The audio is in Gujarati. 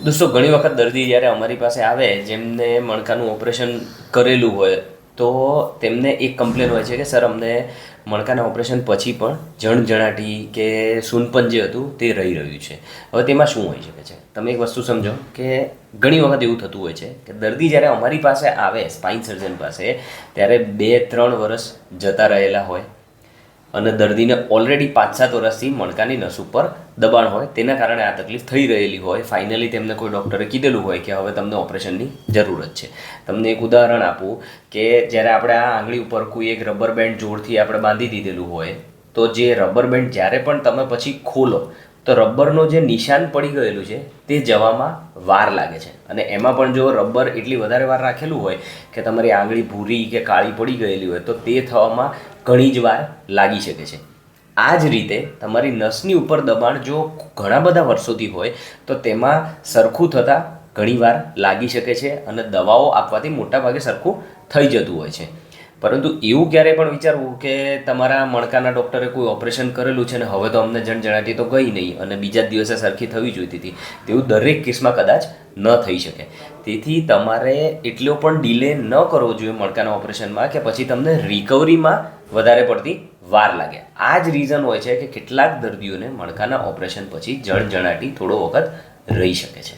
દોસ્તો, ઘણી વખત દર્દી જ્યારે અમારી પાસે આવે જેમને મણકાનું ઓપરેશન કરેલું હોય તો તેમને એક કમ્પ્લેન હોય છે કે સર અમને મણકાના ઓપરેશન પછી પણ જણજણાટી કે સૂનપન જે હતું તે રહી રહ્યું છે. હવે તેમાં શું હોઈ શકે છે? તમે એક વસ્તુ સમજો કે ઘણી વખત એવું થતું હોય છે કે દર્દી જ્યારે અમારી પાસે આવે સ્પાઇન સર્જન પાસે ત્યારે 2-3 વર્ષ જતા રહેલા હોય અને દર્દીને ઓલરેડી 5-7 વર્ષથી મણકાની નસ ઉપર દબાણ હોય, તેના કારણે આ તકલીફ થઈ રહેલી હોય. ફાઇનલી તેમને કોઈ ડૉક્ટરે કીધેલું હોય કે હવે તમને ઓપરેશનની જરૂરત છે. તમને એક ઉદાહરણ આપું કે જ્યારે આપણે આ આંગળી ઉપર કોઈ એક રબર બેન્ડ જોરથી આપણે બાંધી દીધેલું હોય તો જે રબર બેન્ડ જ્યારે પણ તમે પછી ખોલો તો રબરનો જે નિશાન પડી ગયેલું છે તે જવામાં વાર લાગે છે. અને એમાં પણ જો રબર એટલી વધારે વાર રાખેલું હોય કે તમારી આંગળી ભૂરી કે કાળી પડી ગયેલી હોય તો તે થવામાં ઘણી જ વાર લાગી શકે છે. આ જ રીતે તમારી નસની ઉપર દબાણ જો ઘણા બધા વર્ષોથી હોય તો તેમાં સરખું થતાં ઘણીવાર લાગી શકે છે અને દવાઓ આપવાથી મોટાભાગે સરખું થઈ જતું હોય છે. પરંતુ એવું ક્યારેય પણ વિચારવું કે તમારા મણકાના ડૉક્ટરે કોઈ ઓપરેશન કરેલું છે ને હવે તો અમને જણજણાટી તો ગઈ નહીં અને બીજા જ દિવસે સરખી થવી જોઈતી હતી, તેવું દરેક કેસમાં કદાચ ન થઈ શકે. તેથી તમારે એટલો પણ ડિલે ન કરવો જોઈએ મણકાના ઓપરેશનમાં કે પછી તમને રિકવરીમાં વધારે પડતી વાર લાગે. આ જ રીઝન હોય છે કે કેટલાક દર્દીઓને મણકાના ઓપરેશન પછી જણજણાટી થોડો વખત રહી શકે છે.